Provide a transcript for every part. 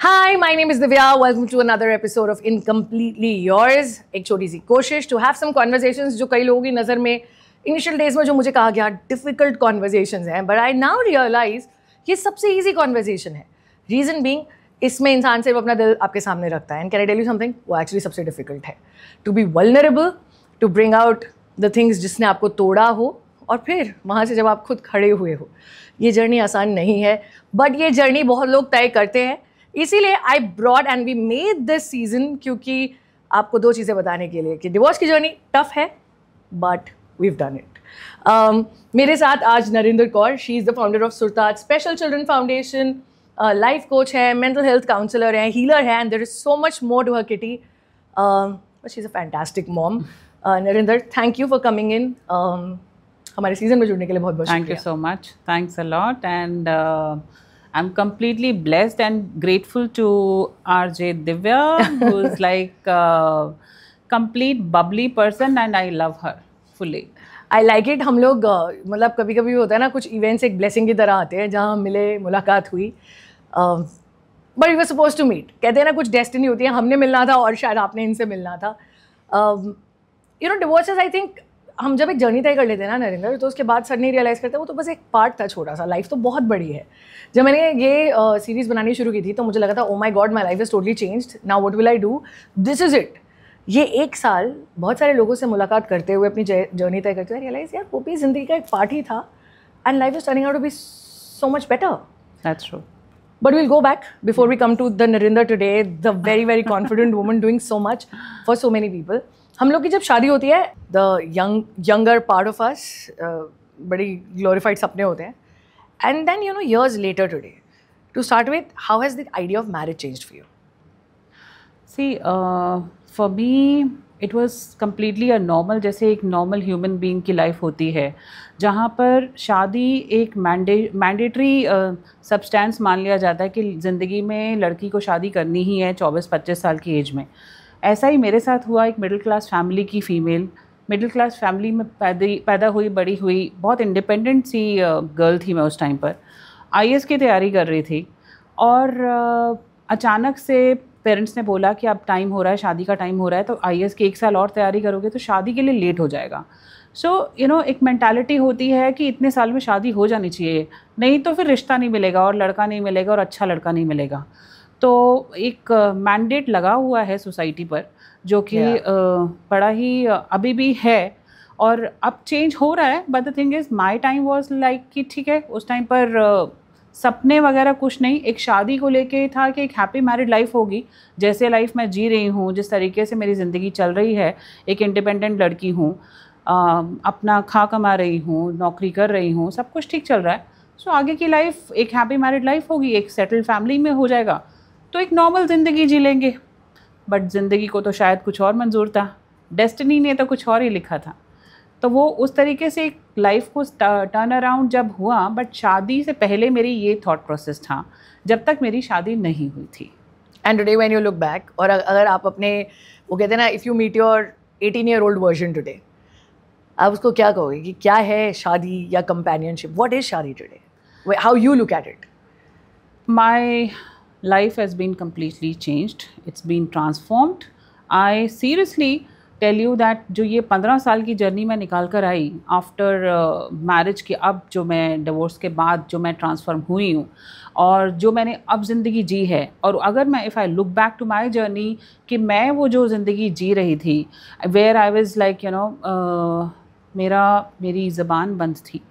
Hi, my name is Divya. Welcome to another episode of Incompletely Yours. एक छोटी सी कोशिश to have some conversations जो कई लोगों की नज़र में initial days में जो मुझे कहा गया difficult conversations हैं, but I now realize ये सबसे easy conversation है. Reason being, इसमें इंसान सिर्फ अपना दिल आपके सामने रखता है. And can I tell you something? वो actually सबसे difficult है. To be vulnerable, to bring out the things जिसने आपको तोड़ा हो, और फिर वहाँ से जब आप खुद खड़े हुए हो. ये जर्नी आसान नहीं है, बट ये जर्नी बहुत लोग तय करते हैं. इसीलिए I brought and we made this season क्योंकि आपको दो चीज़ें बताने के लिए कि डिवोर्स की जर्नी टफ है बट वीव डन इट. मेरे साथ आज Narendra Kaur, she is the founder of Surtaj special children foundation, life coach है, मेंटल हेल्थ काउंसलर है, हीलर है, and there is so much more to her kitty. She is a fantastic mom. Narendra, thank you for coming in. हमारे season में जुड़ने के लिए बहुत बहुत thank you so much. Thanks a lot and I'm completely blessed and grateful to RJ Divya, who's like a complete bubbly person and I love her fully. I like it. हम लोग मतलब कभी कभी होता है ना, कुछ इवेंट्स एक ब्लेसिंग की तरह आते हैं जहाँ मिले, मुलाकात हुई, but we were suppose to meet. कहते हैं ना, कुछ डेस्टिनी होती है. हमने मिलना था और शायद आपने इनसे मिलना था. डिवोर्सेस, आई थिंक हम जब एक जर्नी तय कर लेते हैं ना नरेंद्र, तो उसके बाद सडनली रियलाइज़ करते हैं वो तो बस एक पार्ट था छोटा सा. लाइफ तो बहुत बड़ी है. जब मैंने ये सीरीज़ बनानी शुरू की थी तो मुझे लगा था, oh my God, my life is totally changed, now what will I do, this is it. ये एक साल बहुत सारे लोगों से मुलाकात करते हुए, अपनी जर्नी तय करते हुए रियलाइज़, यार वो भी ज़िंदगी का एक पार्ट ही था and life is turning out to be so much better. That's true. But we'll go back before we come to the Narinder today, the very, very confident woman doing so much for so many people. हम लोग की जब शादी होती है, the younger part of us, बड़ी glorified सपने होते हैं. And then, years later today, to start with, how has the idea of marriage changed for you? See, for me, it was completely a normal, जैसे एक normal human being की life होती है, जहाँ पर शादी एक मैंडेटरी सब्सटेंस मान लिया जाता है कि ज़िंदगी में लड़की को शादी करनी ही है 24-25 साल की एज में. ऐसा ही मेरे साथ हुआ. एक मिडिल क्लास फैमिली की फ़ीमेल, मिडिल क्लास फैमिली में पैदा हुई, बड़ी हुई, बहुत इंडिपेंडेंट सी गर्ल थी मैं उस टाइम पर. आईएएस की तैयारी कर रही थी और अचानक से पेरेंट्स ने बोला कि अब टाइम हो रहा है, शादी का टाइम हो रहा है, तो आईएएस की 1 साल और तैयारी करोगे तो शादी के लिए लेट हो जाएगा. सो एक मैंटालिटी होती है कि इतने साल में शादी हो जानी चाहिए, नहीं तो फिर रिश्ता नहीं मिलेगा और लड़का नहीं मिलेगा और अच्छा लड़का नहीं मिलेगा. तो एक मैंडेट लगा हुआ है सोसाइटी पर, जो कि बड़ा ही अभी भी है और अब चेंज हो रहा है. But the thing is, my time was like कि ठीक है, उस टाइम पर सपने वगैरह कुछ नहीं, एक शादी को लेके था कि एक हैप्पी मैरिड लाइफ होगी. जैसे लाइफ मैं जी रही हूँ, जिस तरीके से मेरी ज़िंदगी चल रही है, एक इंडिपेंडेंट लड़की हूँ, अपना खा कमा रही हूँ, नौकरी कर रही हूँ, सब कुछ ठीक चल रहा है. सो आगे की लाइफ एक हैप्पी मैरिड लाइफ होगी, एक सेटल्ड फैमिली में हो जाएगा, तो एक नॉर्मल ज़िंदगी जी लेंगे. बट ज़िंदगी को तो शायद कुछ और मंजूर था, डेस्टिनी ने तो कुछ और ही लिखा था. तो वो उस तरीके से एक लाइफ को टर्न अराउंड जब हुआ. बट शादी से पहले मेरी ये थॉट प्रोसेस था, जब तक मेरी शादी नहीं हुई थी. And today when you look back, और अगर आप अपने, वो कहते हैं ना, if you meet your 18-year-old version today, आप उसको क्या कहोगे कि क्या है शादी या कंपेनियनशिप? व्हाट इज़ शादी today? How you look at it? My life has been completely changed. It's been transformed. I seriously tell you that जो ये 15 साल की जर्नी मैं निकाल कर आई आफ्टर मैरिज के, अब जो मैं डिवोर्स के बाद जो मैं ट्रांसफॉर्म हुई हूँ और जो मैंने अब ज़िंदगी जी है, और अगर मैं if I look back to my journey कि मैं वो जो ज़िंदगी जी रही थी, वेयर आई वाज लाइक मेरी ज़बान बंद थी.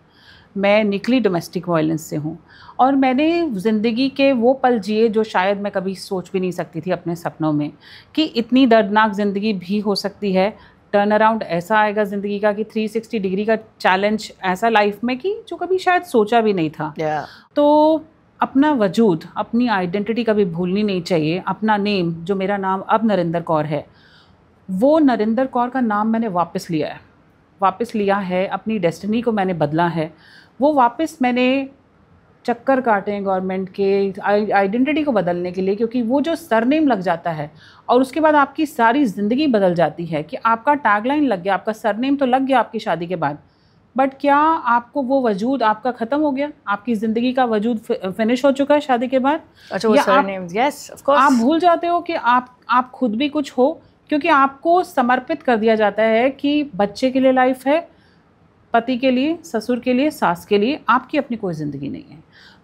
मैं निकली डोमेस्टिक वायलेंस से हूँ और मैंने ज़िंदगी के वो पल जिए जो शायद मैं कभी सोच भी नहीं सकती थी अपने सपनों में, कि इतनी दर्दनाक ज़िंदगी भी हो सकती है. टर्न अराउंड ऐसा आएगा ज़िंदगी का कि 360 डिग्री का चैलेंज ऐसा लाइफ में कि जो कभी शायद सोचा भी नहीं था. तो अपना वजूद, अपनी आइडेंटिटी कभी भूलनी नहीं चाहिए. अपना नेम, जो मेरा नाम अब नरेंद्र कौर है, वो नरेंद्र कौर का नाम मैंने वापस लिया है. अपनी डेस्टिनी को मैंने बदला है. वो वापस मैंने चक्कर काटे गवर्नमेंट के आइडेंटिटी को बदलने के लिए, क्योंकि वो जो सरनेम लग जाता है और उसके बाद आपकी सारी ज़िंदगी बदल जाती है. कि आपका टैगलाइन लग गया, आपका सरनेम तो लग गया आपकी शादी के बाद, बट क्या आपको वो वजूद आपका ख़त्म हो गया? आपकी ज़िंदगी का वजूद फिनिश हो चुका है शादी के बाद? अच्छा, वो सरनेम्स, यस ऑफ कोर्स। आप भूल जाते हो कि आप खुद भी कुछ हो, क्योंकि आपको समर्पित कर दिया जाता है कि बच्चे के लिए लाइफ है, पति के लिए, ससुर के लिए, सास के लिए, आपकी अपनी कोई ज़िंदगी नहीं है।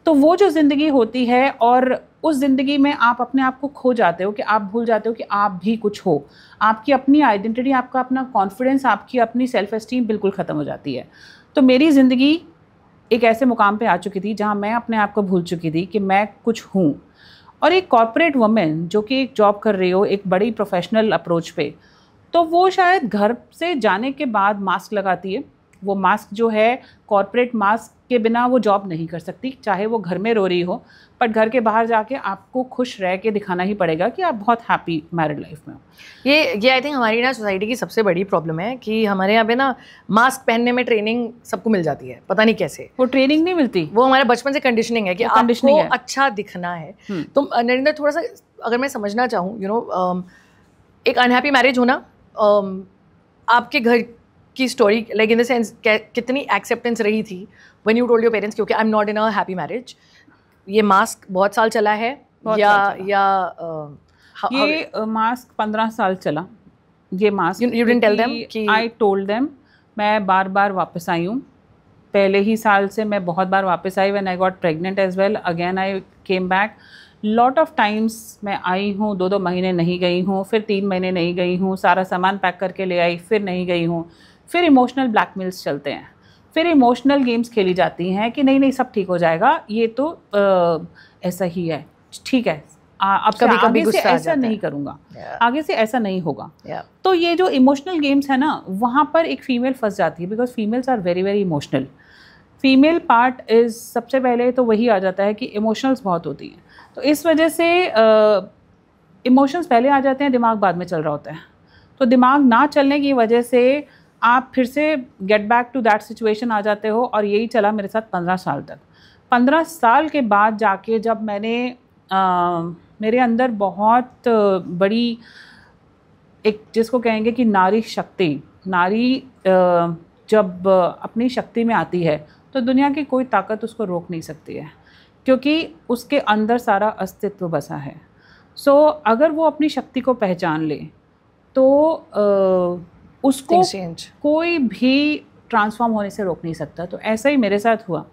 तो वो जो ज़िंदगी होती है और उस ज़िंदगी में आप अपने आप को खो जाते हो, कि आप भूल जाते हो कि आप भी कुछ हो, आपकी अपनी आइडेंटिटी, आपका अपना कॉन्फिडेंस, आपकी अपनी सेल्फ एस्टीम बिल्कुल ख़त्म हो जाती है। तो मेरी ज़िंदगी एक ऐसे मुकाम पे आ चुकी थी जहाँ मैं अपने आप को भूल चुकी थी कि मैं कुछ हूँ। और एक कॉर्पोरेट वुमेन जो कि एक जॉब कर रही हो एक बड़ी प्रोफेशनल अप्रोच पे, तो वो शायद घर से जाने के बाद मास्क लगाती है। वो मास्क जो है, कॉर्पोरेट मास्क के बिना वो जॉब नहीं कर सकती, चाहे वो घर में रो रही हो, बट घर के बाहर जाके आपको खुश रह के दिखाना ही पड़ेगा कि आप बहुत हैप्पी मैरिड लाइफ में हो। ये आई थिंक हमारी ना सोसाइटी की सबसे बड़ी प्रॉब्लम है कि हमारे यहाँ पे ना मास्क पहनने में ट्रेनिंग सबको मिल जाती है, पता नहीं कैसे। वो ट्रेनिंग नहीं मिलती, वो हमारे बचपन से कंडीशनिंग है कि आपको अच्छा दिखना है। तो नरेंद्र, थोड़ा सा अगर मैं समझना चाहूँ, एक अनहैप्पी मैरिज होना, आपके घर की story, like in the sense कितनी एक्सेप्टेंस रही थी when you told your parents क्योंकि I am not in a happy marriage? ये मास्क बहुत साल चला है ये मास्क 15 साल चला। ये mask you didn't tell them कि I told them, मैं बार बार वापस आई हूँ। पहले ही साल से मैं बहुत बार वापस आई। when I got pregnant as well, again I came back. Lot of times मैं आई हूँ, 2-2 महीने नहीं गई हूँ, फिर 3 महीने नहीं गई हूँ, सारा सामान पैक करके ले आई, फिर नहीं गई हूँ। फिर इमोशनल ब्लैकमेल्स चलते हैं, फिर इमोशनल गेम्स खेली जाती हैं कि नहीं नहीं सब ठीक हो जाएगा, ये तो ऐसा ही है, ठीक है, अब कभी कभी आगे से ऐसा नहीं करूँगा, आगे से ऐसा नहीं होगा। तो ये जो इमोशनल गेम्स है ना, वहाँ पर एक फ़ीमेल फंस जाती है, because females are very very emotional. Female part is सबसे पहले तो वही आ जाता है कि इमोशनल्स बहुत होती हैं, तो इस वजह से इमोशंस पहले आ जाते हैं, दिमाग बाद में चल रहा होता है। तो दिमाग ना चलने की वजह से आप फिर से get back to that situation आ जाते हो, और यही चला मेरे साथ 15 साल तक। 15 साल के बाद जाके जब मैंने मेरे अंदर बहुत बड़ी एक, जिसको कहेंगे कि नारी शक्ति, नारी जब अपनी शक्ति में आती है तो दुनिया की कोई ताकत उसको रोक नहीं सकती है, क्योंकि उसके अंदर सारा अस्तित्व बसा है। सो अगर वो अपनी शक्ति को पहचान ले तो उसको कोई भी ट्रांसफॉर्म होने से रोक नहीं सकता। तो ऐसा ही मेरे साथ हुआ।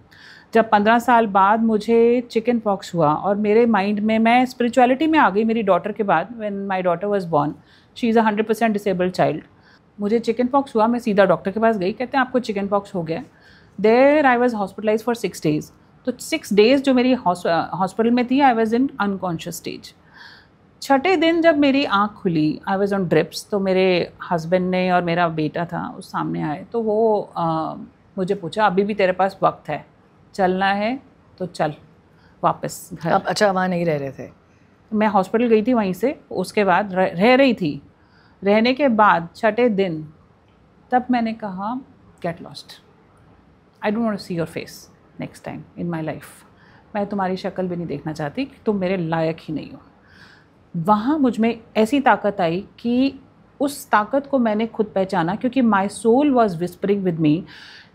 जब 15 साल बाद मुझे चिकन पॉक्स हुआ और मेरे माइंड में, मैं स्पिरिचुअलिटी में आ गई मेरी डॉटर के बाद। When my daughter was born, she is a 100% disabled child. मुझे चिकन पॉक्स हुआ, मैं सीधा डॉक्टर के पास गई, कहते हैं आपको चिकन पॉक्स हो गया। There I was hospitalise for 6 days। तो 6 days जो मेरी हॉस्पिटल में थी, I was in unconscious stage. 6ठे दिन जब मेरी आँख खुली, आई वाज ऑन ड्रिप्स, तो मेरे हस्बैंड ने और मेरा बेटा था उस सामने आए, तो वो मुझे पूछा अभी भी तेरे पास वक्त है, चलना है तो चल वापस घर। अब अच्छा, वहाँ नहीं रह रहे थे? मैं हॉस्पिटल गई थी वहीं से, उसके बाद रह रही थी। रहने के बाद 6ठे दिन तब मैंने कहा get lost, I don't want to see your face next time in my life. मैं तुम्हारी शक्ल भी नहीं देखना चाहती, तुम मेरे लायक ही नहीं हो। वहाँ मुझ में ऐसी ताकत आई कि उस ताकत को मैंने खुद पहचाना, क्योंकि my soul was whispering with me.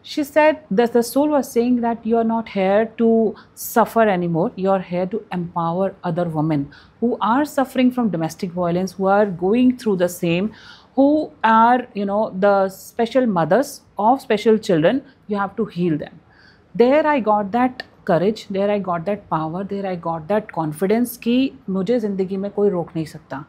She said that the soul was saying that you are not here to suffer anymore. You are here to empower other women who are suffering from domestic violence, who are going through the same, who are, the special mothers of special children. You have to heal them. There I got that courage, there I got that power, there I got that confidence कि मुझे ज़िंदगी में कोई रोक नहीं सकता।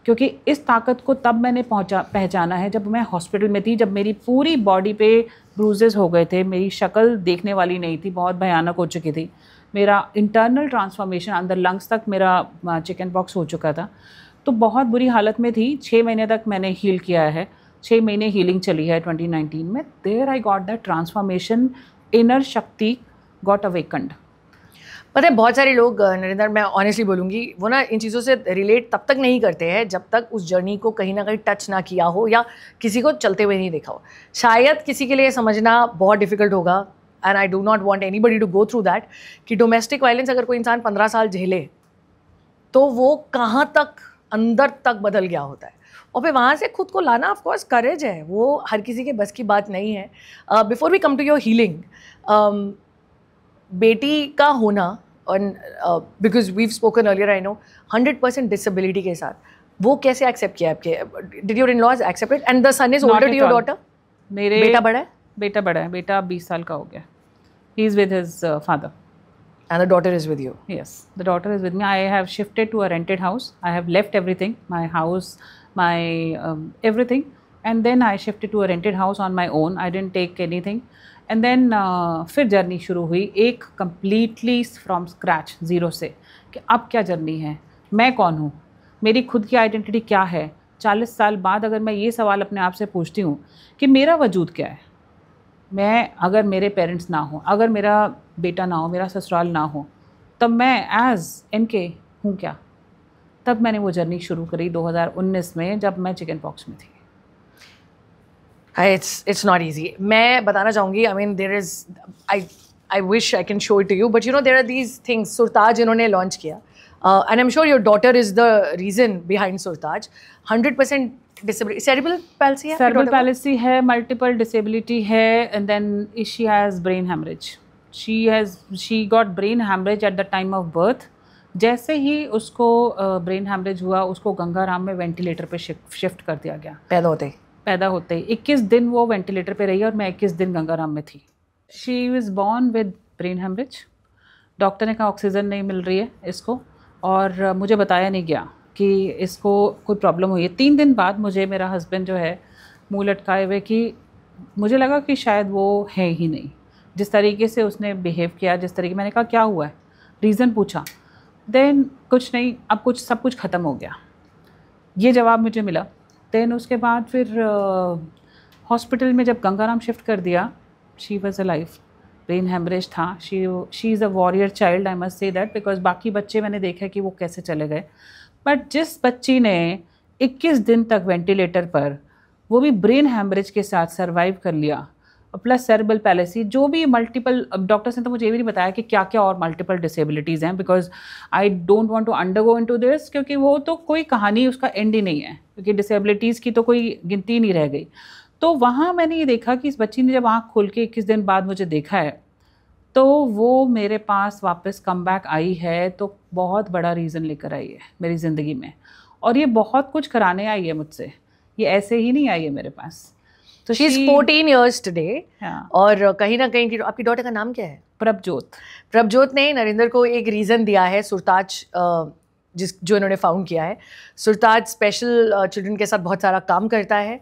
क्योंकि इस ताकत को तब मैंने पहचाना है जब मैं हॉस्पिटल में थी, जब मेरी पूरी बॉडी पे ब्रूजेस हो गए थे, मेरी शक्ल देखने वाली नहीं थी, बहुत भयानक हो चुकी थी। मेरा इंटरनल ट्रांसफॉर्मेशन अंदर लंग्स तक मेरा चिकन पॉक्स हो चुका था, तो बहुत बुरी हालत में थी। 6 महीने तक मैंने हील किया है, 6 महीने हीलिंग चली है 2019 में। There I got that transformation, inner shakti got awakened. पता है, बहुत सारे लोग, नरेंद्र, मैं ऑनेस्टली बोलूँगी, वो ना इन चीज़ों से रिलेट तब तक नहीं करते हैं जब तक उस जर्नी को कहीं ना कहीं टच ना किया हो या किसी को चलते हुए नहीं देखा हो। शायद किसी के लिए समझना बहुत डिफिकल्ट होगा, and I do not want anybody to go through that, कि डोमेस्टिक वायलेंस अगर कोई इंसान 15 साल झेले तो वो कहाँ तक अंदर तक बदल गया होता है, और फिर वहाँ से खुद को लाना ऑफ कोर्स करेज है, वो हर किसी के बस की बात नहीं है. Before we come to your healing, बेटी का होना, और because we've spoken earlier, I know 100% disability के साथ, वो कैसे एक्सेप्ट किया आपके? Did your in-laws accept it? And the son is older to your daughter? मेरे बेटा बड़ा है? बेटा बड़ा है, बेटा 20 साल का हो गया. He is with his father. And the daughter is with you? Yes, the daughter is with me. I have shifted to a rented house. I have left everything, my house, my everything, and then I shifted to a rented house on my own. I didn't take anything, and then फिर journey शुरू हुई एक completely from scratch, zero से, कि अब क्या journey है, मैं कौन हूँ, मेरी खुद की आइडेंटिटी क्या है. 40 साल बाद अगर मैं ये सवाल अपने आप से पूछती हूँ कि मेरा वजूद क्या है, मैं अगर मेरे पेरेंट्स ना हो, अगर मेरा बेटा ना हो, मेरा ससुराल ना हो, तब मैं एज इनके हूँ क्या? तब मैंने वो जर्नी शुरू करी 2019 में, जब मैं चिकन पॉक्स में थी. It's not easy. मैं बताना चाहूँगी, I mean there is, I wish I can show it to you, but you know there are these things. Surtaj इन्होंने launch किया, and I'm sure your daughter is the reason behind Surtaj. 100% disability, cerebral palsy है? Cerebral palsy है, multiple disability है, and then she has brain hemorrhage. She got brain hemorrhage at the time of birth. जैसे ही उसको brain haemorrhage हुआ, उसको गंगाराम में ventilator पे shift कर दिया गया. पैदा होते ही 21 दिन वो वेंटिलेटर पे रही, और मैं 21 दिन गंगाराम में थी. She was born with brain haemorrhage. Doctor ने कहा ऑक्सीजन नहीं मिल रही है इसको, और मुझे बताया नहीं गया कि इसको कोई प्रॉब्लम हुई है. 3 दिन बाद मुझे मेरा हस्बैंड जो है मुँह लटकाए हुए, कि मुझे लगा कि शायद वो है ही नहीं. जिस तरीके से उसने बिहेव किया, जिस तरीके, मैंने कहा क्या हुआ है, रीज़न पूछा, देन कुछ नहीं, अब कुछ सब कुछ ख़त्म हो गया, ये जवाब मुझे मिला. देन उसके बाद फिर हॉस्पिटल में जब गंगाराम शिफ्ट कर दिया, she was alive. Brain haemorrhage था. She is a warrior child, I must say that, because बाकी बच्चे मैंने देखा कि वो कैसे चले गए. बट जिस बच्ची ने 21 दिन तक वेंटिलेटर पर, वो भी ब्रेन हैमरेज के साथ सर्वाइव कर लिया, प्लस सेरेब्रल पैलेसी, जो भी मल्टीपल, डॉक्टर्स ने तो मुझे ये भी नहीं बताया कि क्या क्या और मल्टीपल डिसेबिलिटीज़ हैं, because I don't want to undergo into this, क्योंकि वो तो कोई कहानी उसका एंड ही नहीं है, क्योंकि डिसेबिलिटीज़ की तो कोई गिनती नहीं रह गई. तो वहाँ मैंने ये देखा कि इस बच्ची ने जब आँख खोल के 21 दिन बाद मुझे देखा है, तो वो मेरे पास वापस कम बैक आई है, तो बहुत बड़ा रीज़न लेकर आई है मेरी ज़िंदगी में. और ये बहुत कुछ कराने आई है मुझसे, ये ऐसे ही नहीं आई है मेरे पास. तो शी इज 14 years today. और कहीं ना कहीं आपकी डॉटर का नाम क्या है? प्रभजोत. प्रभजोत ने नरेंद्र को एक रीज़न दिया है, सुरताज जो इन्होंने फाउंड किया है. सुरताज स्पेशल चिल्ड्रन के साथ बहुत सारा काम करता है.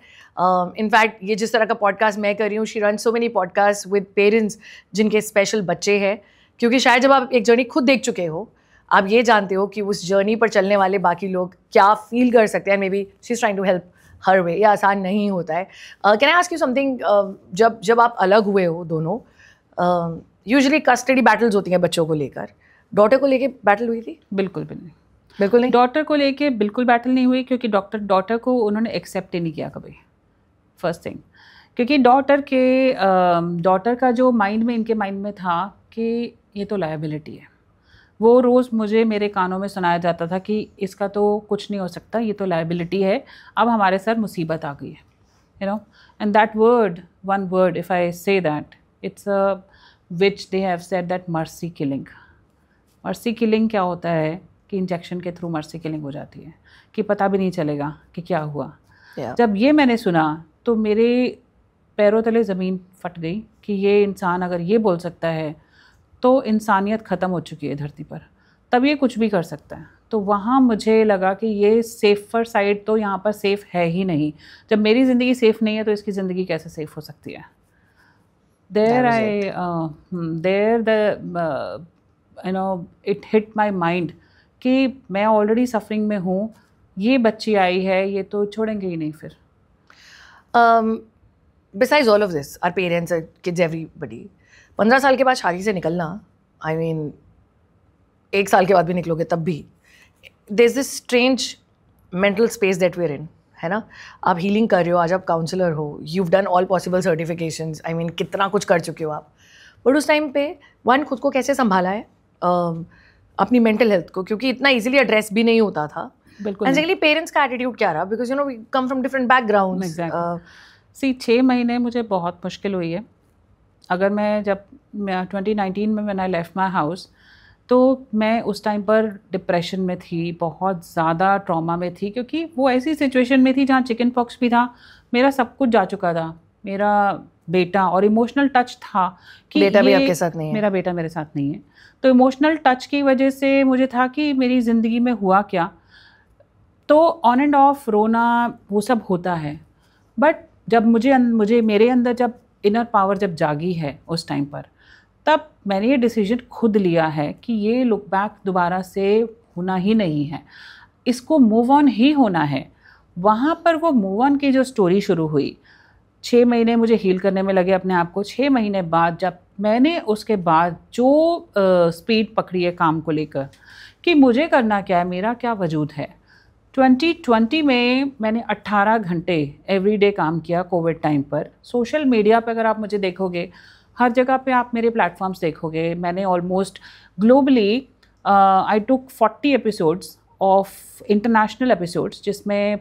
इनफैक्ट ये जिस तरह का पॉडकास्ट मैं कर रही हूँ, she run so many podcast with parents जिनके स्पेशल बच्चे हैं, क्योंकि शायद जब आप एक जर्नी खुद देख चुके हो, आप ये जानते हो कि उस जर्नी पर चलने वाले बाकी लोग क्या फील कर सकते हैं. Maybe she is trying to help her way. ये आसान नहीं होता है. Can I ask you something? जब आप अलग हुए हो दोनों, यूजुअली कस्टडी बैटल्स होती हैं बच्चों को लेकर. डॉटर को लेके बैटल हुई थी? बिल्कुल नहीं. डॉटर को लेके बिल्कुल बैटल नहीं हुई, क्योंकि डॉटर को उन्होंने एक्सेप्ट ही नहीं किया कभी, फर्स्ट थिंग. क्योंकि डॉटर का जो माइंड में, इनके माइंड में था कि ये तो लायबिलिटी है. वो रोज़ मुझे मेरे कानों में सुनाया जाता था कि इसका तो कुछ नहीं हो सकता, ये तो लायबिलिटी है, अब हमारे सर मुसीबत आ गई है, you know. And that word, one word, if I say that, it's a which they have said that mercy killing. Mercy killing क्या होता है कि इंजेक्शन के थ्रू मर्सी किलिंग हो जाती है, कि पता भी नहीं चलेगा कि क्या हुआ. जब ये मैंने सुना तो मेरे पैरों तले ज़मीन फट गई कि ये इंसान अगर ये बोल सकता है, तो इंसानियत ख़त्म हो चुकी है धरती पर, तब ये कुछ भी कर सकता है. तो वहाँ मुझे लगा कि ये सेफ़र साइड तो यहाँ पर सेफ़ है ही नहीं. जब मेरी ज़िंदगी सेफ़ नहीं है, तो इसकी ज़िंदगी कैसे सेफ़ हो सकती है? इट हिट माई माइंड कि मैं ऑलरेडी सफरिंग में हूँ, ये बच्ची आई है, ये तो छोड़ेंगे ही नहीं फिर. Besides all of this, our parents, our kids, everybody, 15 साल के बाद शादी से निकलना, I mean, 1 साल के बाद भी निकलोगे तब भी, there's this strange mental space that we're in, है ना. आप हीलिंग कर रहे हो, आज आप काउंसलर हो, you've done all possible certifications, I mean, कितना कुछ कर चुके हो आप. बट उस टाइम पे वन खुद को कैसे संभाला है, अपनी मेंटल हेल्थ को, क्योंकि इतना इजीली एड्रेस भी नहीं होता था. बिल्कुल। एंड सेकंडली पेरेंट्स का एटीट्यूड क्या रहा, because you know we come from different backgrounds. Exactly. 6 महीने मुझे बहुत मुश्किल हुई है। अगर मैं 2019 में when I left my house, तो मैं उस टाइम पर डिप्रेशन में थी, बहुत ज़्यादा ट्रॉमा में थी, क्योंकि वो ऐसी सिचुएशन में थी जहाँ चिकन पॉक्स भी था, मेरा सब कुछ जा चुका था, मेरा बेटा, और इमोशनल टच था कि बेटा भी आपके साथ नहीं है। मेरा बेटा मेरे साथ नहीं है, तो इमोशनल टच की वजह से मुझे था कि मेरी ज़िंदगी में हुआ क्या। तो ऑन एंड ऑफ रोना वो सब होता है, बट जब मुझे मेरे अंदर जब इनर पावर जब जागी है उस टाइम पर, तब मैंने ये डिसीजन खुद लिया है कि ये लुक बैक दोबारा से होना ही नहीं है, इसको मूव ऑन ही होना है। वहाँ पर वो मूव ऑन की जो स्टोरी शुरू हुई, 6 महीने मुझे हील करने में लगे अपने आप को। 6 महीने बाद जब मैंने उसके बाद जो स्पीड पकड़ी है काम को लेकर कि मुझे करना क्या है, मेरा क्या वजूद है, 2020 में मैंने 18 घंटे एवरीडे काम किया कोविड टाइम पर। सोशल मीडिया पे अगर आप मुझे देखोगे, हर जगह पे आप मेरे प्लेटफॉर्म्स देखोगे, मैंने almost globally I took 40 episodes of international episodes, जिसमें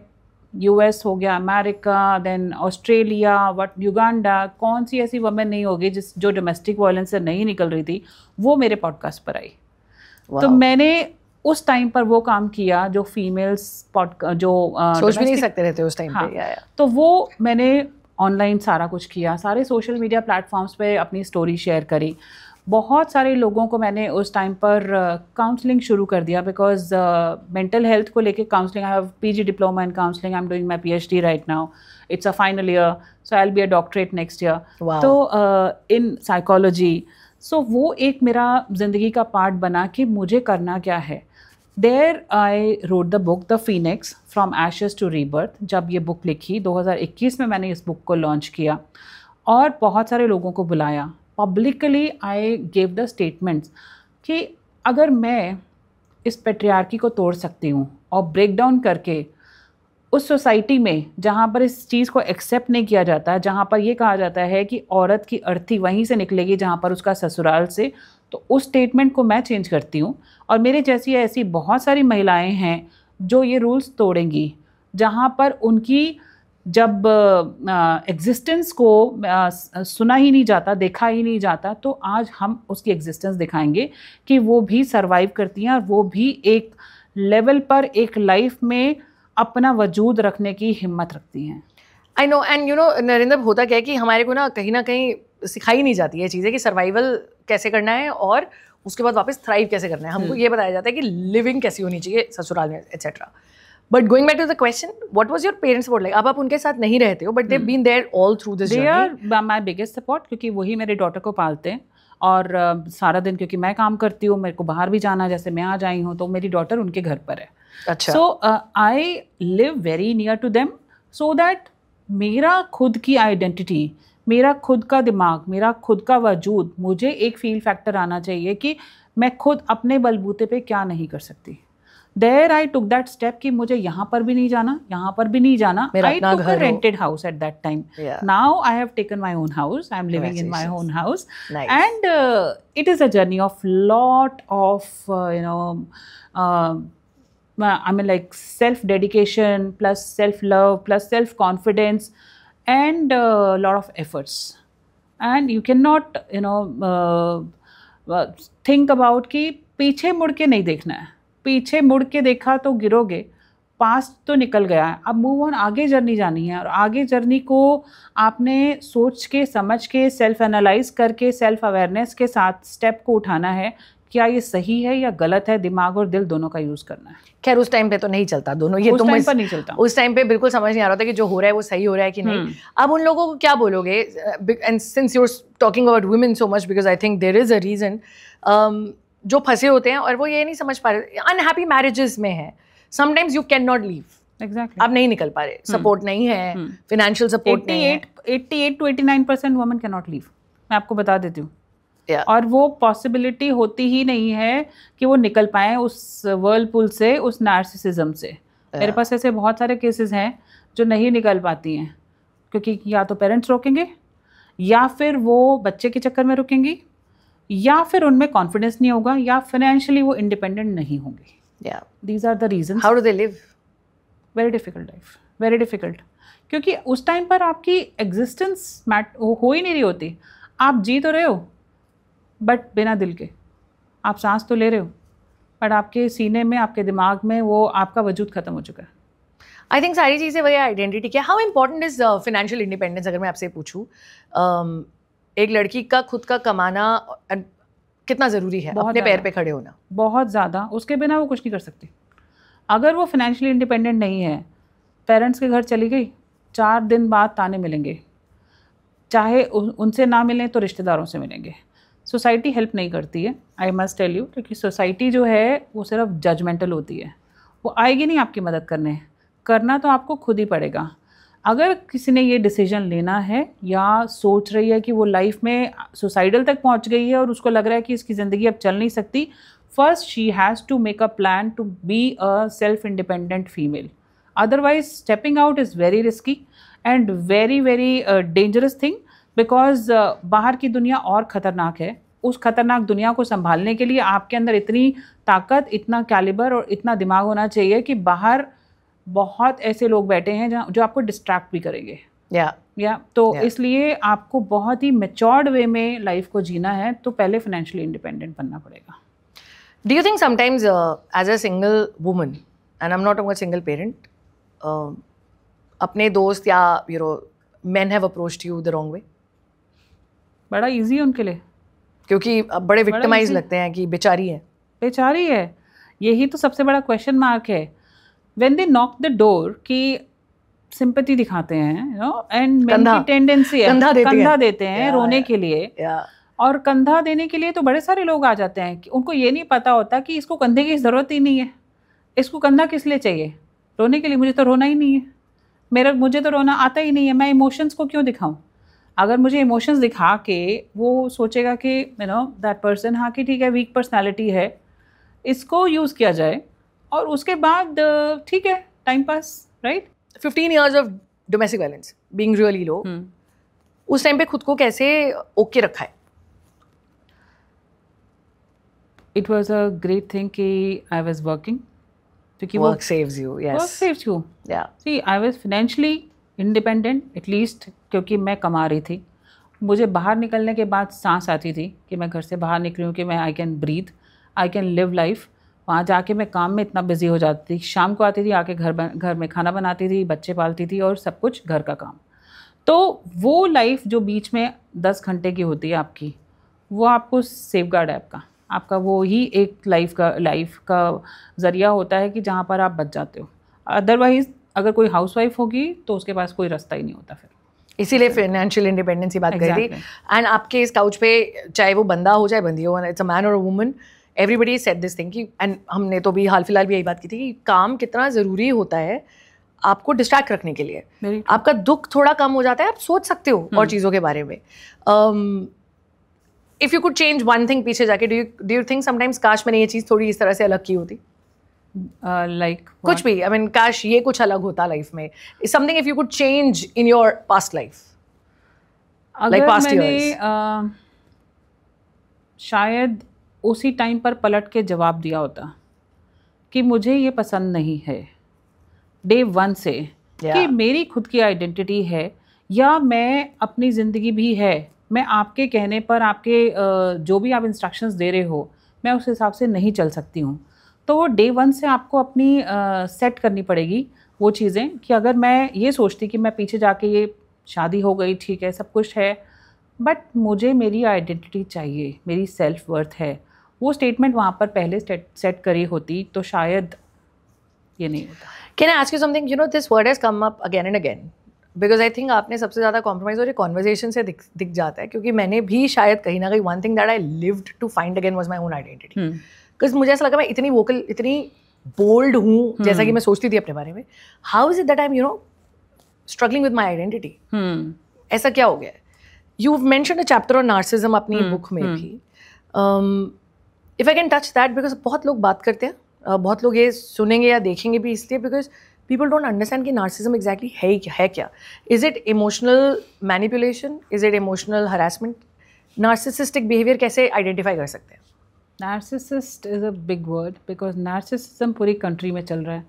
यूएस हो गया, अमेरिका, देन ऑस्ट्रेलिया, युगांडा, कौन सी ऐसी वुमेन नहीं होगी जो डोमेस्टिक वायलेंस से नहीं निकल रही थी, वो मेरे पॉडकास्ट पर आई। तो मैंने उस टाइम पर वो काम किया जो फीमेल्स जो सोच भी नहीं सकते रहते उस टाइम पे। हाँ, तो वो मैंने ऑनलाइन सारा कुछ किया, सारे सोशल मीडिया प्लेटफॉर्म्स पे अपनी स्टोरी शेयर करी। बहुत सारे लोगों को मैंने उस टाइम पर काउंसलिंग शुरू कर दिया, बिकॉज मेंटल हेल्थ को लेके counselling, I have PG diploma in counselling, I am doing my PhD right now, it's a final year, so I will be a doctorate next year, तो in psychology. सो वो एक मेरा ज़िंदगी का part बना कि मुझे करना क्या है। There I wrote the book the phoenix from ashes to rebirth. जब ये बुक लिखी 2021 में मैंने इस बुक को लॉन्च किया और बहुत सारे लोगों को बुलाया। Publicly I gave the statements कि अगर मैं इस पेट्रियार्की को तोड़ सकती हूँ और ब्रेक डाउन करके उस सोसाइटी में जहाँ पर इस चीज़ को एक्सेप्ट नहीं किया जाता, जहाँ पर ये कहा जाता है कि औरत की अर्थी वहीं से निकलेगी जहाँ पर उसका ससुराल से, तो उस स्टेटमेंट को मैं चेंज करती हूँ। और मेरे जैसी ऐसी बहुत सारी महिलाएं हैं जो ये रूल्स तोड़ेंगी, जहाँ पर उनकी जब एग्जिस्टेंस को सुना ही नहीं जाता, देखा ही नहीं जाता, तो आज हम उसकी एग्जिस्टेंस दिखाएंगे कि वो भी सर्वाइव करती हैं और वो भी एक लेवल पर एक लाइफ में अपना वजूद रखने की हिम्मत रखती हैं। I know, and you know Narendra, होता क्या है कि हमारे को ना कहीं सिखाई नहीं जाती है चीज़ें कि सर्वाइवल कैसे करना है और उसके बाद वापस थ्राइव कैसे करना है। हमको ये बताया जाता है कि लिविंग कैसी होनी चाहिए ससुराल में, etcetera. But going back to the question, what was your parents support like? अब आप उनके साथ नहीं रहते हो, but they have been there all through this journey. They are my biggest support, क्योंकि वही मेरे डॉटर को पालते हैं और सारा दिन, क्योंकि मैं काम करती हूँ, मेरे को बाहर भी जाना, जैसे मैं आज आई हूँ तो मेरी डॉटर उनके घर पर है। अच्छा। So I live very near to them, so that मेरा खुद की आइडेंटिटी, मेरा खुद का दिमाग, मेरा खुद का वजूद, मुझे एक फील फैक्टर आना चाहिए कि मैं खुद अपने बलबूते पे क्या नहीं कर सकती। There I took that step कि मुझे यहाँ पर भी नहीं जाना, यहाँ पर भी नहीं जाना। I took a rented house at that time. Now I have taken my own house, I am living in my own house, and it is a journey of lot of you know I mean like self-dedication plus self-love plus self-confidence and a lot of efforts. And you cannot think about कि पीछे मुड़ के नहीं देखना है। पीछे मुड़ के देखा तो गिरोगे, पास्ट तो निकल गया है, अब मूव ऑन, आगे जर्नी जानी है। और आगे जर्नी को आपने सोच के, समझ के, सेल्फ एनालाइज करके, सेल्फ अवेयरनेस के साथ स्टेप को उठाना है। क्या ये सही है या गलत है, दिमाग और दिल दोनों का यूज़ करना है। खैर उस टाइम पे तो नहीं चलता दोनों, ये उस टाइम पर नहीं चलता। उस टाइम पे बिल्कुल समझ नहीं आ रहा था कि जो हो रहा है वो सही हो रहा है कि नहीं। अब उन लोगों को क्या बोलोगे? And since you are talking about women so much, because I think there is a reason, जो फंसे होते हैं और वो ये नहीं समझ पा रहे, अनहैप्पी मैरिजेस में है, sometimes you can not leave. Exactly. आप नहीं निकल पा रहे, सपोर्ट नहीं है, फाइनेंशियल सपोर्ट नहीं है। 88 to 89% women can not leave, मैं आपको बता देती हूँ। Yeah. और वो पॉसिबिलिटी होती ही नहीं है कि वो निकल पाएँ उस वर्लपुल से, उस नार्सिसिज्म से। मेरे पास ऐसे बहुत सारे केसेस हैं जो नहीं निकल पाती हैं, क्योंकि या तो पेरेंट्स रोकेंगे, या फिर वो बच्चे के चक्कर में रुकेंगी, या फिर उनमें कॉन्फिडेंस नहीं होगा, या फाइनेंशियली वो इंडिपेंडेंट नहीं होंगी। Yeah. These are the reasons. How do they live? Very difficult life, very difficult. क्योंकि उस टाइम पर आपकी एग्जिस्टेंस हो ही नहीं रही होती. आप जी तो रहे हो बट बिना दिल के. आप सांस तो ले रहे हो बट आपके सीने में, आपके दिमाग में वो आपका वजूद ख़त्म हो चुका है. आई थिंक सारी चीज़ें वही आइडेंटिटी क्या. How important is financial independence? अगर मैं आपसे पूछूँ, एक लड़की का खुद का कमाना कितना ज़रूरी है, अपने पैर पे खड़े होना? बहुत ज़्यादा. उसके बिना वो कुछ नहीं कर सकती. अगर वो फाइनेंशियली इंडिपेंडेंट नहीं है, पेरेंट्स के घर चली गई, 4 दिन बाद ताने मिलेंगे. चाहे उनसे ना मिलें तो रिश्तेदारों से मिलेंगे. सोसाइटी हेल्प नहीं करती है, आई मस्ट टेल यू, क्योंकि सोसाइटी जो है वो सिर्फ जजमेंटल होती है. वो आएगी नहीं आपकी मदद करने. करना तो आपको खुद ही पड़ेगा. अगर किसी ने ये डिसीजन लेना है या सोच रही है कि वो लाइफ में सुसाइडल तक पहुंच गई है और उसको लग रहा है कि इसकी ज़िंदगी अब चल नहीं सकती, first she has to make a plan to be a self independent female. Otherwise stepping out is very risky and very very dangerous thing, because बाहर की दुनिया और ख़तरनाक है. उस खतरनाक दुनिया को संभालने के लिए आपके अंदर इतनी ताकत, इतना कैलिबर और इतना दिमाग होना चाहिए कि बाहर बहुत ऐसे लोग बैठे हैं जो आपको डिस्ट्रैक्ट भी करेंगे. तो इसलिए आपको बहुत ही मैच्योर्ड वे में लाइफ को जीना है, तो पहले फाइनेंशियली इंडिपेंडेंट बनना पड़ेगा. Do you think sometimes as a single woman, and I am not a single parent, अपने दोस्त या men have approached you the wrong way? बड़ा इजी है उनके लिए, क्योंकि अब बड़े विक्टिमाइज लगते हैं कि बेचारी है. यही तो सबसे बड़ा क्वेश्चन मार्क है. When they knock the door कि सिंपैथी दिखाते हैं, एंड मेन की टेंडेंसी है कंधा देते हैं रोने के लिए. और कंधा देने के लिए तो बड़े सारे लोग आ जाते हैं कि उनको ये नहीं पता होता कि इसको कंधे की ज़रूरत ही नहीं है. इसको कंधा किस लिए चाहिए? रोने के लिए. मुझे तो रोना ही नहीं है, मुझे तो रोना आता ही नहीं है. मैं इमोशंस को क्यों दिखाऊं? अगर मुझे इमोशंस दिखा के वो सोचेगा कि दैट पर्सन, हाँ कि ठीक है वीक पर्सनालिटी है, इसको यूज़ किया जाए और उसके बाद ठीक है time pass, right. 15 years of domestic violence being really low, उस टाइम पे खुद को कैसे ओके रखा है? It was a great thing कि I was working. Work saves you, yes. Work saves you. Yeah. See, I was financially independent, at least, क्योंकि मैं कमा रही थी. मुझे बाहर निकलने के बाद सांस आती थी कि मैं घर से बाहर निकली हूँ, कि मैं I can breathe, I can live life. वहाँ जाके मैं काम में इतना बिजी हो जाती थी. शाम को आती थी, आके घर में खाना बनाती थी, बच्चे पालती थी और सब कुछ घर का काम. तो वो लाइफ जो बीच में 10 घंटे की होती है आपकी, वो आपको सेफगार्ड है आपका वो ही एक लाइफ का ज़रिया होता है कि जहाँ पर आप बच जाते हो. अदरवाइज़ अगर कोई हाउसवाइफ होगी तो उसके पास कोई रास्ता ही नहीं होता फिर. इसीलिए फाइनेंशियल इंडिपेंडेंस की बात करी थी. एंड आपके इस काउच पे, चाहे वो बंदा हो चाहे बंदी हो, इट्स अ मैन और a woman, everybody said this thing कि, एंड हमने तो भी हाल फिलहाल भी यही बात की थी कि काम कितना ज़रूरी होता है आपको डिस्ट्रैक्ट रखने के लिए. आपका दुख थोड़ा कम हो जाता है, आप सोच सकते हो और चीज़ों के बारे में. If you could change one thing पीछे जाके, डू यू थिंक समटाइम्स काश मैंने ये चीज़ थोड़ी इस तरह से अलग की होती? Like कुछ भी, आई मीन काश ये कुछ अलग होता लाइफ में. Something if you could change in your past life, like past years. शायद उसी टाइम पर पलट के जवाब दिया होता कि मुझे ये पसंद नहीं है डे 1 से, कि मेरी खुद की आइडेंटिटी है या मैं अपनी ज़िंदगी भी है. मैं आपके कहने पर, आपके जो भी आप इंस्ट्रक्शंस दे रहे हो, मैं उस हिसाब से नहीं चल सकती हूँ. तो वो डे 1 से आपको अपनी सेट करनी पड़ेगी वो चीज़ें, कि अगर मैं ये सोचती कि मैं पीछे जाके ये शादी हो गई, ठीक है सब कुछ है, बट मुझे मेरी आइडेंटिटी चाहिए, मेरी सेल्फ वर्थ है, वो स्टेटमेंट वहाँ पर पहले सेट करी होती तो शायद ये नहीं होता. Can I ask you something? This word has come up again and again, because I think आपने सबसे ज़्यादा कॉम्प्रोमाइज़ और ये कॉन्वर्जेशन से दिख जाता है. क्योंकि मैंने भी शायद कहीं ना कहीं one thing that I lived to find again was my own identity. Because मुझे ऐसा लगा मैं इतनी वोकल, इतनी बोल्ड हूँ जैसा कि मैं सोचती थी अपने बारे में. How is it that I am struggling with my identity? ऐसा क्या हो गया? You mentioned a chapter on narcissism अपनी बुक में भी. If I can touch that, because बहुत लोग बात करते हैं, बहुत लोग ये सुनेंगे या देखेंगे भी इसलिए बिकॉज पीपल डोंट अंडरस्टैंड कि नार्सिज्म एग्जैक्टली है क्या. Is it emotional manipulation? Is it emotional harassment? Narcissistic behaviour कैसे आइडेंटिफाई कर सकते हैं? Narcissist is a big word because narcissism पूरी कंट्री में चल रहा है,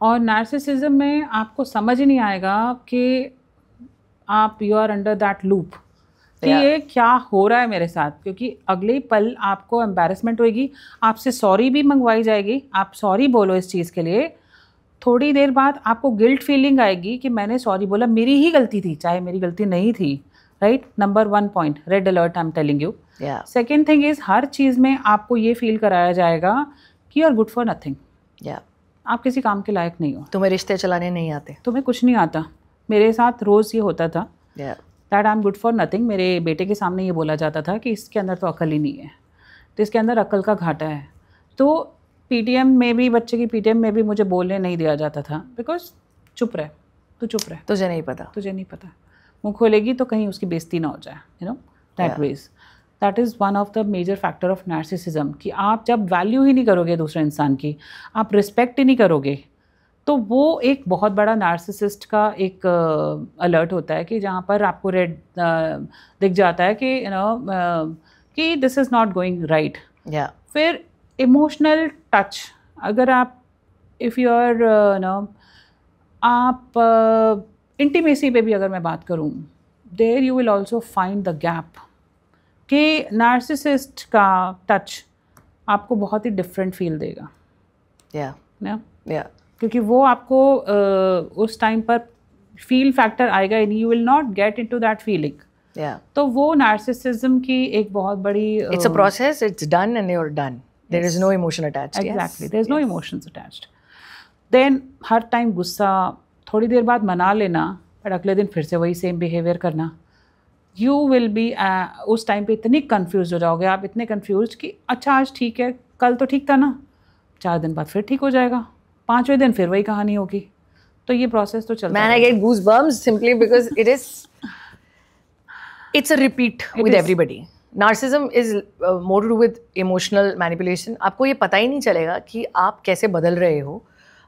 और नार्सिसिज्म में आपको समझ ही नहीं आएगा कि आप you are under that loop कि ये क्या हो रहा है मेरे साथ, क्योंकि अगले ही पल आपको एम्बैरेसमेंट होएगी, आपसे सॉरी भी मंगवाई जाएगी, आप सॉरी बोलो इस चीज़ के लिए, थोड़ी देर बाद आपको गिल्ट फीलिंग आएगी कि मैंने सॉरी बोला, मेरी ही गलती थी, चाहे मेरी गलती नहीं थी, right? Number 1 point, red alert I am telling you. Second thing is हर चीज़ में आपको ये फील कराया जाएगा कि you are good for nothing, आप किसी काम के लायक नहीं हो, तुम्हें रिश्ते चलाने नहीं आते, तुम्हें कुछ नहीं आता। मेरे साथ रोज़ ये होता था that I am good for nothing. मेरे बेटे के सामने ये बोला जाता था कि इसके अंदर तो अकल ही नहीं है, तो इसके अंदर अकल का घाटा है। तो पीटीएम में भी, बच्चे की पीटीएम में भी मुझे बोलने नहीं दिया जाता था, बिकॉज चुप रहे, तू चुप रहे, तुझे नहीं पता, तुझे नहीं पता, मुँह खोलेगी तो कहीं उसकी बेइज्जती ना हो जाए, you know that ways. That is one of the major factor of narcissism कि आप जब वैल्यू ही नहीं करोगे दूसरे इंसान की, आप रिस्पेक्ट ही नहीं करोगे, तो वो एक बहुत बड़ा नार्सिसिस्ट का एक अलर्ट होता है कि जहाँ पर आपको रेड दिख जाता है कि यू नो कि this is not going right. फिर इमोशनल टच, अगर आप इफ़ यू आर नो आप इंटीमेसी पे भी अगर मैं बात करूँ, there you will also find the gap कि नार्सिसिस्ट का टच आपको बहुत ही डिफरेंट फील देगा, क्योंकि वो आपको उस टाइम पर फील फैक्टर आएगा ही नहीं, you will not get into that feeling. तो वो नार्सिसिज्म की एक बहुत बड़ी it's a process, it's done and you are done, there is no emotion attached. Exactly, there is no emotions attached. Then हर टाइम गुस्सा, थोड़ी देर बाद मना लेना, बट अगले दिन फिर से वही सेम बिहेवियर करना। यू विल बी उस टाइम पे इतनी कन्फ्यूज हो जाओगे आप, इतने कन्फ्यूज कि अच्छा आज ठीक है, कल तो ठीक था ना, 4 दिन बाद फिर ठीक हो जाएगा, 5वें दिन फिर वही कहानी होगी। तो ये प्रोसेस तो चलता है। Man, I get goosebumps simply because it's a repeat with everybody. Narcissism is more to do with emotional manipulation. आपको ये पता ही नहीं चलेगा कि आप कैसे बदल रहे हो।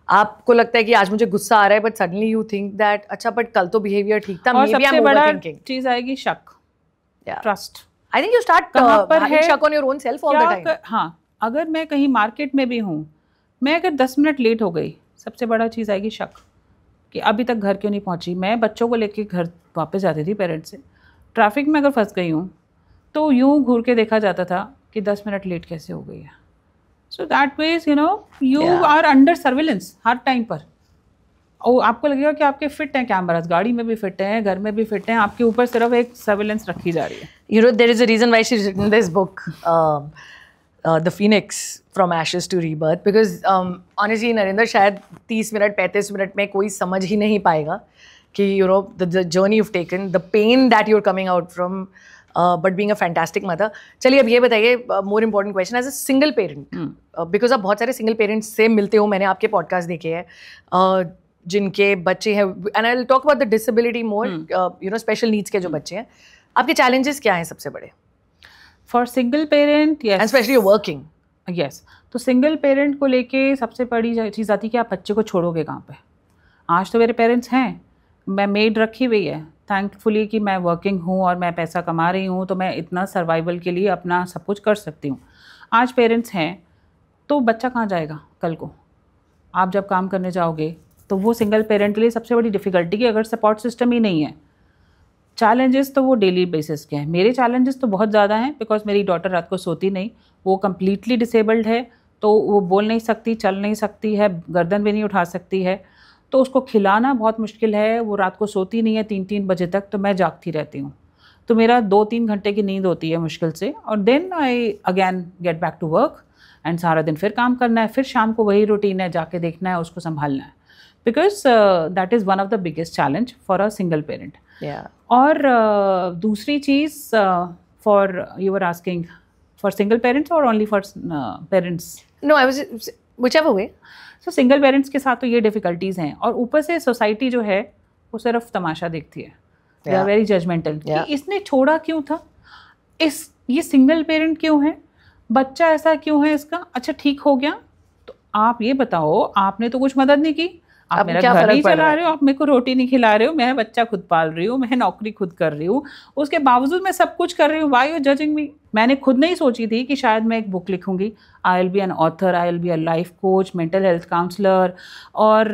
आपको लगता है कि आज मुझे गुस्सा आ रहा है, but suddenly you think that अच्छा but कल तो behavior ठीक था, maybe I'm overthinking. चीज़ आएगी शक, trust. I think you start having शक on your own self all the time. हाँ, अगर मैं कहीं मार्केट में भी हूँ, मैं अगर 10 मिनट लेट हो गई, सबसे बड़ा चीज़ आएगी शक कि अभी तक घर क्यों नहीं पहुँची। मैं बच्चों को लेके घर वापस जाती थी पेरेंट्स से, ट्रैफिक में अगर फंस गई हूँ तो यूँ घूर के देखा जाता था कि 10 मिनट लेट कैसे हो गई है। So that ways you know you are under surveillance हर टाइम पर। और आपको लगेगा कि आपके फिट हैं कैमरास, गाड़ी में भी फिट हैं, घर में भी फिट हैं, आपके ऊपर सिर्फ एक सर्विलेंस रखी जा रही है। You know, there is a reason why she's written this book, The Phoenix from Ashes to Rebirth, because honestly Narendra शायद 30 मिनट 35 मिनट में कोई समझ ही नहीं पाएगा कि you know the journey you've taken, the pain that you're coming out from, but being a fantastic mother. चलिए अब ये बताइए, more important question, as a single parent, because आप बहुत सारे single parents से मिलते हो, मैंने आपके podcast देखे हैं जिनके बच्चे हैं, and I'll talk about the disability more, you know special needs के जो बच्चे हैं, आपके challenges क्या हैं सबसे बड़े? For single parent, yes, and especially working, yes, तो सिंगल पेरेंट को लेके सबसे बड़ी चीज़ आती है कि आप बच्चे को छोड़ोगे कहाँ पे। आज तो मेरे पेरेंट्स हैं, मैं मेड रखी हुई है, थैंकफुली कि मैं वर्किंग हूँ और मैं पैसा कमा रही हूँ, तो मैं इतना सर्वाइवल के लिए अपना सब कुछ कर सकती हूँ। आज पेरेंट्स हैं तो बच्चा कहाँ जाएगा कल को? आप जब काम करने जाओगे तो वो सिंगल पेरेंट के लिए सबसे बड़ी डिफ़िकल्टी कि अगर सपोर्ट सिस्टम ही नहीं है। चैलेंजेस तो वो डेली बेसिस के हैं, मेरे चैलेंजेस तो बहुत ज़्यादा हैं, बिकॉज मेरी डॉटर रात को सोती नहीं, वो कम्प्लीटली डिसेबल्ड है, तो वो बोल नहीं सकती, चल नहीं सकती है, गर्दन भी नहीं उठा सकती है, तो उसको खिलाना बहुत मुश्किल है। वो रात को सोती नहीं है 3-3 बजे तक, तो मैं जागती रहती हूँ, तो मेरा 2-3 घंटे की नींद होती है मुश्किल से, और then I again get back to work and सारा दिन फिर काम करना है, फिर शाम को वही रूटीन है, जाके देखना है, उसको संभालना है, because that is one of the biggest challenge for a single parent. और दूसरी चीज़, for you were asking for single parents और only for parents? No, I was whichever way. So single parents के साथ तो ये डिफ़िकल्टीज़ हैं, और ऊपर से सोसाइटी जो है वो सिर्फ तमाशा देखती है, दे आर वेरी जजमेंटल कि इसने छोड़ा क्यों था, ये सिंगल पेरेंट क्यों है, बच्चा ऐसा क्यों है इसका, अच्छा ठीक हो गया, तो आप ये बताओ, आपने तो कुछ मदद नहीं की, आप मेरा घर नहीं चला रहे हो, आप मेरे को रोटी नहीं खिला रहे हो, मैं बच्चा खुद पाल रही हूँ, मैं नौकरी खुद कर रही हूँ, उसके बावजूद मैं सब कुछ कर रही हूँ, व्हाई यू जजिंग मी? मैंने खुद नहीं सोची थी कि शायद मैं एक बुक लिखूंगी, I will be an author, I will be a life coach, mental health counsellor, और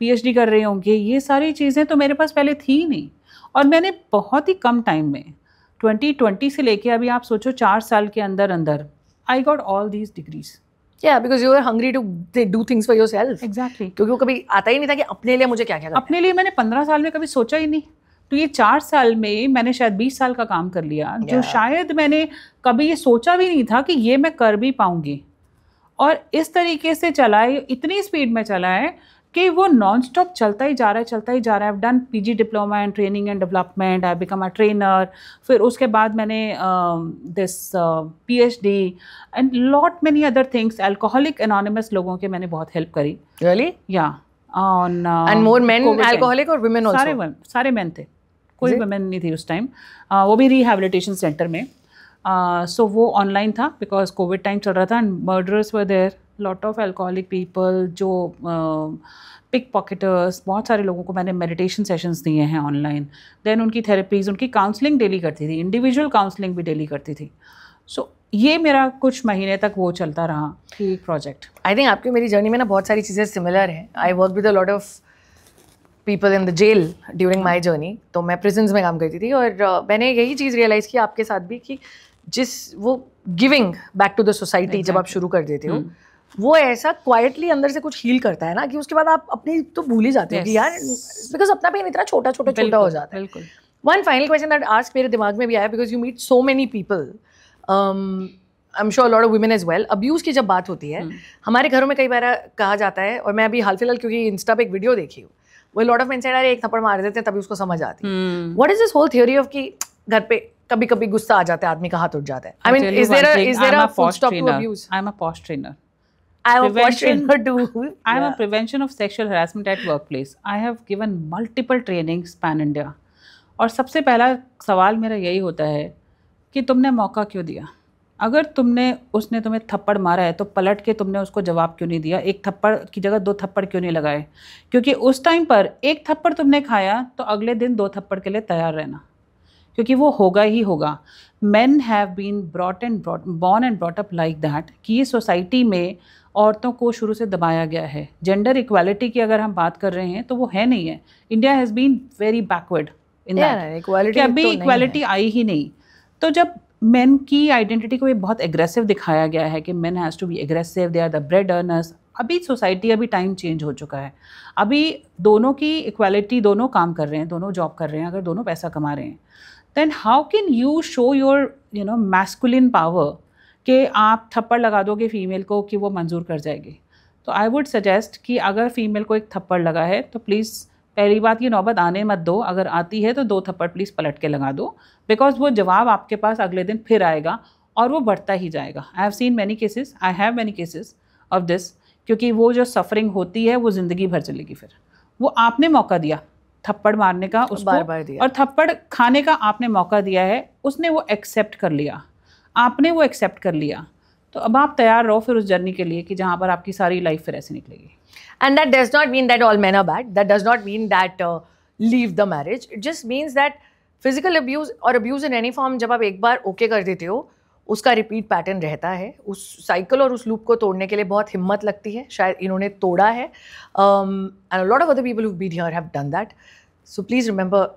PhD कर रही होंगी। ये सारी चीज़ें तो मेरे पास पहले थी ही नहीं, और मैंने बहुत ही कम टाइम में 2020 से लेके अभी आप सोचो 4 साल के अंदर अंदर I got all these degrees. Yeah, because you were hungry to do things for yourself. Exactly. क्योंकि वो कभी आता ही नहीं था कि अपने लिए मुझे क्या क्या करना है। अपने लिए मैंने 15 साल में कभी सोचा ही नहीं, तो ये 4 साल में मैंने शायद 20 साल का काम कर लिया, जो शायद मैंने कभी ये सोचा भी नहीं था कि ये मैं कर भी पाऊंगी। और इस तरीके से चला है, इतनी स्पीड में चला है कि वो नॉन स्टॉप चलता ही जा रहा है, चलता ही जा रहा है। I done PG diploma in training and development, I become a trainer, फिर उसके बाद मैंने this PhD and lot many other things. Alcoholic anonymous लोगों के मैंने बहुत हेल्प करी। Really? या on And more men alcoholic और women also? सारे मेन थे, कोई वुमेन नहीं थी उस टाइम। वो भी रिहैबिलिटेशन सेंटर में। सो वो ऑनलाइन था बिकॉज कोविड टाइम चल रहा था, and murderers were there, lot of alcoholic people, जो पिक पॉकेटर्स, बहुत सारे लोगों को मैंने मेडिटेशन सेशंस दिए हैं ऑनलाइन। देन उनकी थेरेपीज़, उनकी काउंसलिंग डेली करती थी, इंडिविजुअल काउंसलिंग भी डेली करती थी। सो ये मेरा कुछ महीने तक वो चलता रहा कि एक प्रोजेक्ट। आई थिंक आपकी मेरी जर्नी में ना बहुत सारी चीज़ें सिमिलर हैं। I work with a lot of people in the jail during my journey. तो मैं प्रिजन्स में काम करती थी, और मैंने यही चीज़ रियलाइज़ की आपके साथ भी कि जिस वो giving back to the society जब आप शुरू कर देते हो, वो ऐसा क्वाइटली अंदर से कुछ हील करता है ना कि उसके बाद आप अपनी तो भूल ही जाते हो कि यार, बिकॉज अपना पेन इतना छोटा हो जाता है। One final question that ask मेरे दिमाग में भी आया, because you meet so many people, I am sure lot of women as well. Abuse की जब बात होती है हमारे घरों में कई बार कहा जाता है, और मैं अभी हाल फिलहाल क्योंकि इंस्टा पे एक वीडियो देखी हूँ, वो लॉट ऑफ मेन सेड अरे एक थप्पड़ मार देते हैं तभी उसको समझ आती है। What is this whole theory of कि घर पे कभी कभी गुस्सा आ जाता है, आदमी का हाथ उठ जाता है? I mean, is there a full stop to abuse? I am a POS trainer. I am a POS trainer too. I am a prevention of sexual harassment at workplace. I have given multiple trainings pan India. और सबसे पहला सवाल मेरा यही होता है कि तुमने मौका क्यों दिया? अगर उसने तुम्हें थप्पड़ मारा है तो पलट के तुमने उसको जवाब क्यों नहीं दिया? एक थप्पड़ की जगह 2 थप्पड़ क्यों नहीं लगाए? क्योंकि उस टाइम पर एक थप्पड़ तुमने खाया तो अगले दिन 2 थप्पड़ के लिए तैयार रहना, क्योंकि वो होगा ही होगा। Men have been born and brought up like that कि ये सोसाइटी में औरतों को शुरू से दबाया गया है। जेंडर इक्वालिटी की अगर हम बात कर रहे हैं तो वो है नहीं है। India has been very backward in that कि अभी इक्वालिटी आई ही नहीं। तो जब मेन की आइडेंटिटी को ये बहुत एग्रेसिव दिखाया गया है कि men has to be aggressive, they are the bread earners. अभी सोसाइटी, अभी टाइम चेंज हो चुका है। अभी दोनों की इक्वालिटी, दोनों काम कर रहे हैं, दोनों जॉब कर रहे हैं, अगर दोनों पैसा कमा रहे हैं, then how can you show your masculine power कि आप थप्पड़ लगा दोगे फीमेल को कि वो मंजूर कर जाएगी? तो आई वुड सजेस्ट कि अगर फीमेल को एक थप्पड़ लगा है तो प्लीज़ पहली बात ये नौबत आने मत दो। अगर आती है तो 2 थप्पड़ प्लीज़ पलट के लगा दो, बिकॉज वो जवाब आपके पास अगले दिन फिर आएगा और वो बढ़ता ही जाएगा। I have seen many cases, I have many cases of this, क्योंकि वो जो सफरिंग होती है वो ज़िंदगी भर चलेगी। फिर वो आपने मौका दिया थप्पड़ मारने का उसको, बार दिया, और थप्पड़ खाने का आपने मौका दिया है, उसने वो एक्सेप्ट कर लिया, आपने वो एक्सेप्ट कर लिया। तो अब आप तैयार रहो फिर उस जर्नी के लिए कि जहाँ पर आपकी सारी लाइफ फिर ऐसे निकलेगी। And that does not mean that all men are bad. That does not mean that leave the marriage. It just means that physical abuse or abuse in any form, जब आप एक बार ओके कर देते हो, उसका रिपीट पैटर्न रहता है। उस साइकिल और उस लूप को तोड़ने के लिए बहुत हिम्मत लगती है, शायद इन्होंने तोड़ा है। And a lot of other people who've been here have done that. So please remember,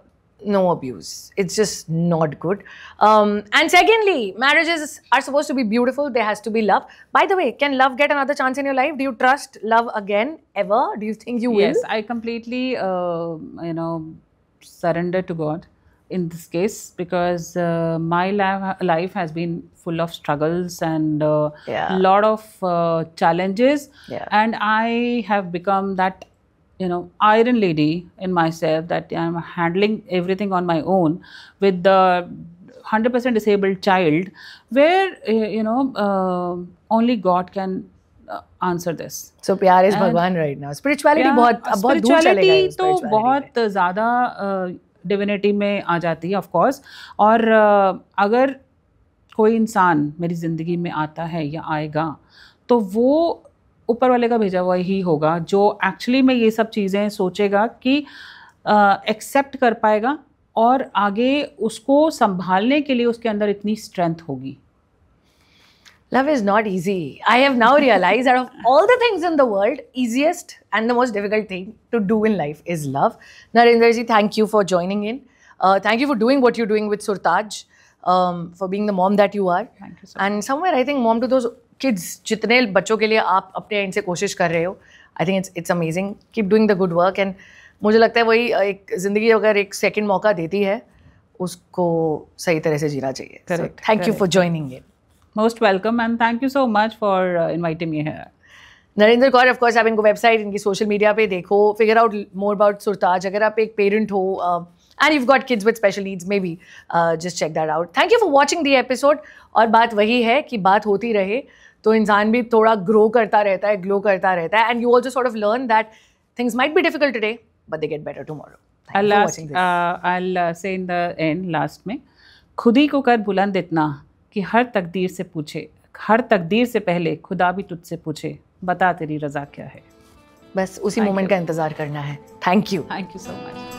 no abuse. It's just not good. And secondly, marriages are supposed to be beautiful. There has to be love. By the way, can love get another chance in your life? Do you trust love again ever? Do you think you will? Yes, I completely, surrender to God in this case, because my life has been full of struggles and lot of challenges, and I have become that iron lady in myself, that I'm handling everything on my own with the 100% disabled child, where only God can answer this. So प्यार is भगवान right now. Spirituality बहुत दूर चलेगा। Spirituality तो बहुत ज़्यादा divinity में आ जाती है ऑफ कोर्स। और अगर कोई इंसान मेरी ज़िंदगी में आता है या आएगा तो वो ऊपर वाले का भेजा हुआ ही होगा, जो एक्चुअली में ये सब चीज़ें सोचेगा कि एक्सेप्ट कर पाएगा और आगे उसको संभालने के लिए उसके अंदर इतनी स्ट्रेंथ होगी। Love is not easy. I have now realized that of all the things in the world, easiest and the most difficult thing to do in life is love. Narendra ji, thank you for joining in. Thank you for doing what you're doing with Surtaj, for being the mom that you are. Thank you so And somewhere I think mom to those kids, जितने बच्चों के लिए आप अपने end से कोशिश कर रहे हो, I think it's amazing. Keep doing the good work. And मुझे लगता है वही एक ज़िंदगी अगर एक second मौका देती है, उसको सही तरह से जीना चाहिए. Correct. So, thank you for joining in. Most welcome and thank you so much for inviting me here. Narendra Kaur, of course आप इनको वेबसाइट, इनकी सोशल मीडिया पे देखो, फिगर आउट मोर अबाउट सुरताज. अगर आप एक पेरेंट हो and you've got kids with special needs, maybe just check that out. Thank you for watching the episode. और बात वही है कि बात होती रहे तो इंसान भी थोड़ा ग्रो करता रहता है, ग्लो करता रहता है, and you also sort of learn that things might be difficult today, but they get better tomorrow. Thank you for watching this. I'll say in the end, last में, खुद ही को कर बुलंद इतना कि हर तकदीर से पूछे, हर तकदीर से पहले खुदा भी तुझसे पूछे, बता तेरी रज़ा क्या है. बस उसी मोमेंट का इंतज़ार करना है. Thank you. Thank you so much.